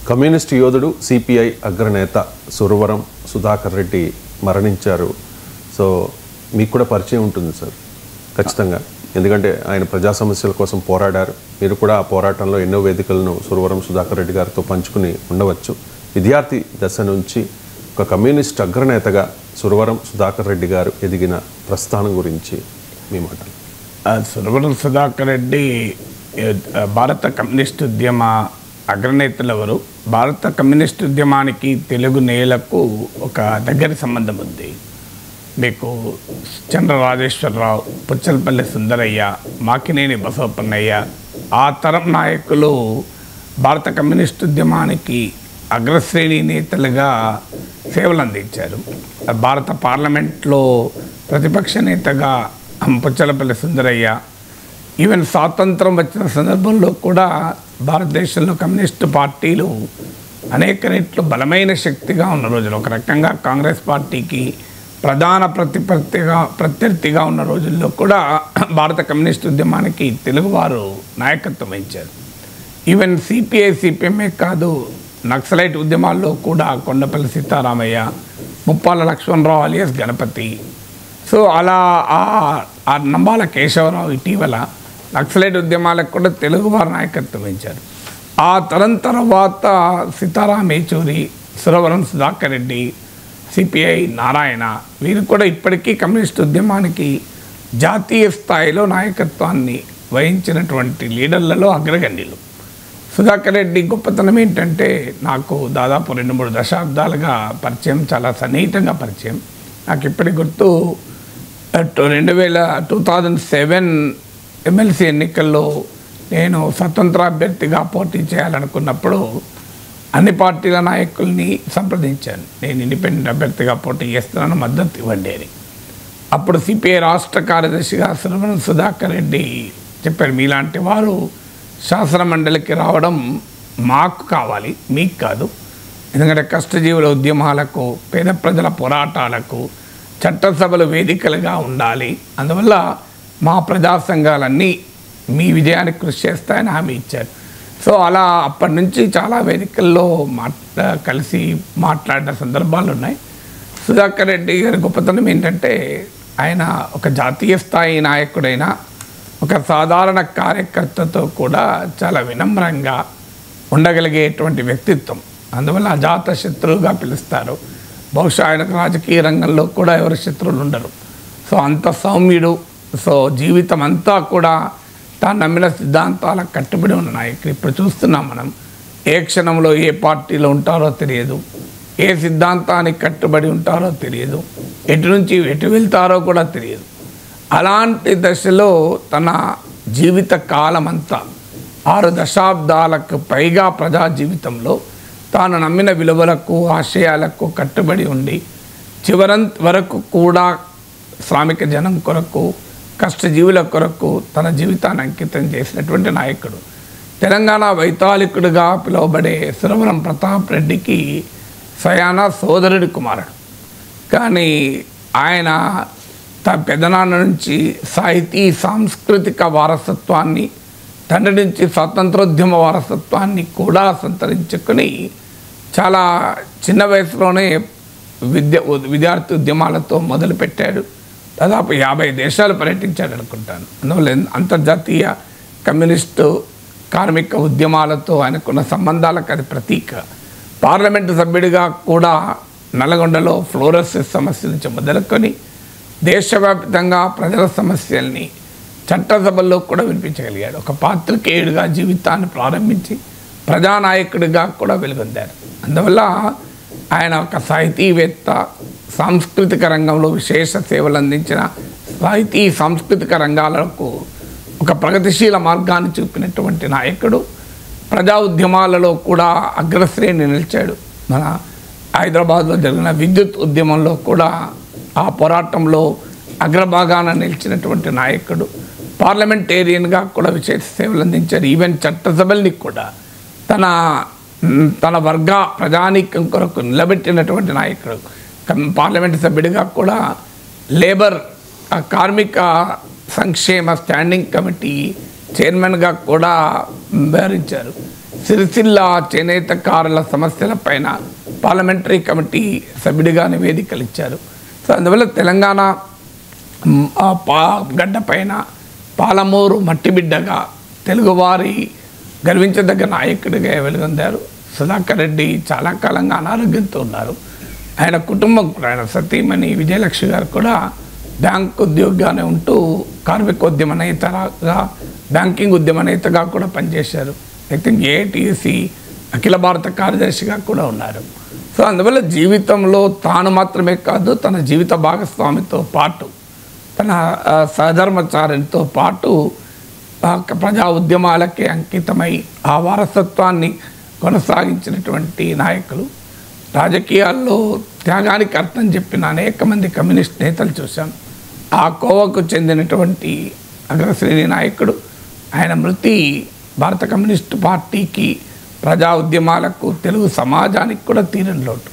Communist యోధుడు CPI అగ్రనేత సురవరం సుధాకర్ రెడ్డి మరణించారు. సో మీకు కూడా పరిచయం ఉంటుంది సార్ ఖచ్చితంగా, ఎందుకంటే ఆయన ప్రజా సమస్యల కోసం పోరాడారు. మీరు కూడా ఆ పోరాటంలో ఎన్నో వేదికలను సురవరం సుధాకర్ రెడ్డి గారితో పంచుకుని ఉండవచ్చు. విద్యార్థి దశ నుంచి ఒక కమ్యూనిస్ట్ అగ్రనేతగా సురవరం సుధాకర్ రెడ్డి గారు ఎదిగిన ప్రస్థానం గురించి మీ మాటలు. సురవరం సుధాకర్ రెడ్డి భారత కమ్యూనిస్ట్ ఉద్యమ అగ్రనేతలు ఎవరు. భారత కమ్యూనిస్ట్ ఉద్యమానికి తెలుగు నేలకు ఒక దగ్గరి సంబంధం ఉంది. మీకు చంద్ర రాజేశ్వరరావు, పుచ్చలపల్లి సుందరయ్య, మాకినేని బసవపన్నయ్య ఆ తరం నాయకులు భారత కమ్యూనిస్ట్ ఉద్యమానికి అగ్రశ్రేణి నేతలుగా సేవలు అందించారు. భారత పార్లమెంట్లో ప్రతిపక్ష నేతగా పుచ్చలపల్లి సుందరయ్య, ఈవెన్ స్వాతంత్రం వచ్చిన సందర్భంలో కూడా భారతదేశంలో కమ్యూనిస్టు పార్టీలు అనేక రెట్లు బలమైన శక్తిగా ఉన్న రోజులు, ఒక రకంగా కాంగ్రెస్ పార్టీకి ప్రధాన ప్రత్యర్థిగా ఉన్న రోజుల్లో కూడా భారత కమ్యూనిస్ట్ ఉద్యమానికి తెలుగువారు నాయకత్వం వహించారు. ఈవెన్ సిపిఐ సిపిఎంఏ కాదు, నక్సలైట్ ఉద్యమాల్లో కూడా కొండపల్లి సీతారామయ్య, ముప్పాల లక్ష్మణరావు అలియాస్ గణపతి, సో అలా ఆ నంబాల కేశవరావు ఇటీవల నక్సలైట్ ఉద్యమాలకు కూడా తెలుగువారు నాయకత్వం వహించారు. ఆ తరం తర్వాత సీతారాం ఏచూరి, సురవరం సుధాకర్ రెడ్డి, సిపిఐ నారాయణ వీరు కూడా ఇప్పటికీ కమ్యూనిస్ట్ ఉద్యమానికి జాతీయ స్థాయిలో నాయకత్వాన్ని వహించినటువంటి లీడర్లలో అగ్రగణ్యులు. సుధాకర్ రెడ్డి గొప్పతనం ఏంటంటే, నాకు దాదాపు 2-3 దశాబ్దాలుగా పరిచయం, చాలా సన్నిహితంగా పరిచయం. నాకు ఇప్పటికి గుర్తు 2007 ఎమ్మెల్సీ ఎన్నికల్లో నేను స్వతంత్ర అభ్యర్థిగా పోటీ చేయాలనుకున్నప్పుడు అన్ని పార్టీల నాయకుల్ని సంప్రదించాను. నేను ఇండిపెండెంట్ అభ్యర్థిగా పోటీ చేస్తున్నాను, మద్దతు ఇవ్వండి అని. అప్పుడు సిపిఐ రాష్ట్ర కార్యదర్శిగా సురవరం సుధాకర్ రెడ్డి చెప్పారు, మీలాంటి వారు శాసన మండలికి రావడం మాకు కావాలి, మీకు కాదు. ఎందుకంటే కష్టజీవుల ఉద్యమాలకు, పేద ప్రజల పోరాటాలకు చట్టసభలు వేదికలుగా ఉండాలి. అందువల్ల మా ప్రజా సంఘాలన్నీ మీ విజయానికి కృషి చేస్తాయని హామీ ఇచ్చారు. సో అలా అప్పటి నుంచి చాలా వేదికల్లో కలిసి మాట్లాడిన సందర్భాలు ఉన్నాయి. సుధాకర్ రెడ్డి గారి గొప్పతనం ఏంటంటే, ఆయన ఒక జాతీయ స్థాయి నాయకుడైన ఒక సాధారణ కార్యకర్తతో కూడా చాలా వినమ్రంగా ఉండగలిగేటువంటి వ్యక్తిత్వం. అందువల్ల అజాత శత్రువుగా పిలుస్తారు. బహుశా ఆయనకు రాజకీయ రంగంలో కూడా ఎవరి శత్రువులు ఉండరు. సో అంత సౌమ్యుడు. సో జీవితం అంతా కూడా తాను నమ్మిన సిద్ధాంతాలకు కట్టుబడి ఉన్న నాయకుడు. ఇప్పుడు చూస్తున్నాం మనం, ఏ క్షణంలో ఏ పార్టీలో ఉంటారో తెలియదు, ఏ సిద్ధాంతానికి కట్టుబడి ఉంటారో తెలియదు, ఎటు నుంచి ఎటు వెళ్తారో కూడా తెలియదు. అలాంటి దశలో తన జీవిత కాలమంతా 6 దశాబ్దాలకు పైగా ప్రజా జీవితంలో తాను నమ్మిన విలువలకు, ఆశయాలకు కట్టుబడి ఉండి చివరంత వరకు కూడా శ్రామిక జనం కొరకు, కష్టజీవుల కొరకు తన జీవితాన్ని అంకితం చేసినటువంటి నాయకుడు. తెలంగాణ వైతాళికుడిగా పిలువబడే సురవరం ప్రతాప్ రెడ్డికి స్వయాన సోదరుడి కుమారుడు. కానీ ఆయన తన పెదనాన్న నుంచి సాహితీ సాంస్కృతిక వారసత్వాన్ని, తండ్రి నుంచి స్వాతంత్రోద్యమ వారసత్వాన్ని కూడా సంతరించుకొని చాలా చిన్న వయసులోనే విద్యార్థి ఉద్యమాలతో మొదలుపెట్టాడు. దాదాపు 50 దేశాలు పర్యటించాడు అనుకుంటాను. అందువల్ల అంతర్జాతీయ కమ్యూనిస్టు కార్మిక ఉద్యమాలతో ఆయనకున్న సంబంధాలకు అది ప్రతీక. పార్లమెంటు సభ్యుడిగా కూడా నల్గొండలో ఫ్లోరోసిస్ సమస్య నుంచి మొదలుకొని దేశవ్యాప్తంగా ప్రజల సమస్యల్ని చట్టసభల్లో కూడా వినిపించగలిగాడు. ఒక పాత్రికేయుడిగా జీవితాన్ని ప్రారంభించి ప్రజానాయకుడిగా కూడా వెలుగొందారు. అందువల్ల ఆయన ఒక సాహితీవేత్త, సాంస్కృతిక రంగంలో విశేష సేవలు అందించిన సాహితీ సాంస్కృతిక రంగాలకు ఒక ప్రగతిశీల మార్గాన్ని చూపినటువంటి నాయకుడు. ప్రజా ఉద్యమాలలో కూడా అగ్రశ్రేణి నిలిచాడు. మన హైదరాబాద్లో జరిగిన విద్యుత్ ఉద్యమంలో కూడా ఆ పోరాటంలో అగ్రభాగాన నిలిచినటువంటి నాయకుడు. పార్లమెంటేరియన్గా కూడా విశేష సేవలు అందించారు. ఈవెన్ చట్టసభల్ని కూడా తన వర్గ ప్రజానీకం కొరకు నిలబెట్టినటువంటి నాయకుడు. పార్లమెంటు సభ్యుడిగా కూడా లేబర్ కార్మిక సంక్షేమ స్టాండింగ్ కమిటీ చైర్మన్గా కూడా వ్యవహరించారు. సిరిసిల్ల చేనేతకారుల సమస్యలపైన పార్లమెంటరీ కమిటీ సభ్యుడిగా నివేదికలు ఇచ్చారు. సో అందువల్ల తెలంగాణ గడ్డపైన పాలమూరు మట్టిబిడ్డగా తెలుగువారి గర్వించదగ్గ నాయకుడిగా వెలుగొందారు. సుధాకర్ రెడ్డి చాలా కాలంగా అనారోగ్యంతో ఉన్నారు. ఆయన కుటుంబం కూడా, ఆయన సతీమణి విజయలక్ష్మి గారు కూడా బ్యాంక్ ఉద్యోగిగానే ఉంటూ కార్మికోద్యమ నేతగా, బ్యాంకింగ్ ఉద్యమ నేతగా కూడా పనిచేశారు. ఐ థింక్ ఏఐటీసీ అఖిల భారత కార్యదర్శిగా కూడా ఉన్నారు. సో అందువల్ల జీవితంలో తాను మాత్రమే కాదు, తన జీవిత భాగస్వామితో పాటు, తన సహధర్మచారితో పాటు ప్రజా ఉద్యమాలకే అంకితమై ఆ వారసత్వాన్ని కొనసాగించినటువంటి నాయకులు. రాజకీయాల్లో త్యాగానికి అర్థం చెప్పిన అనేక మంది కమ్యూనిస్ట్ నేతలు చూశాం. ఆ కోవకు చెందినటువంటి అగ్రశ్రేణి నాయకుడు. ఆయన మృతి భారత కమ్యూనిస్టు పార్టీకి, ప్రజా ఉద్యమాలకు, తెలుగు సమాజానికి కూడా తీరని లోటు.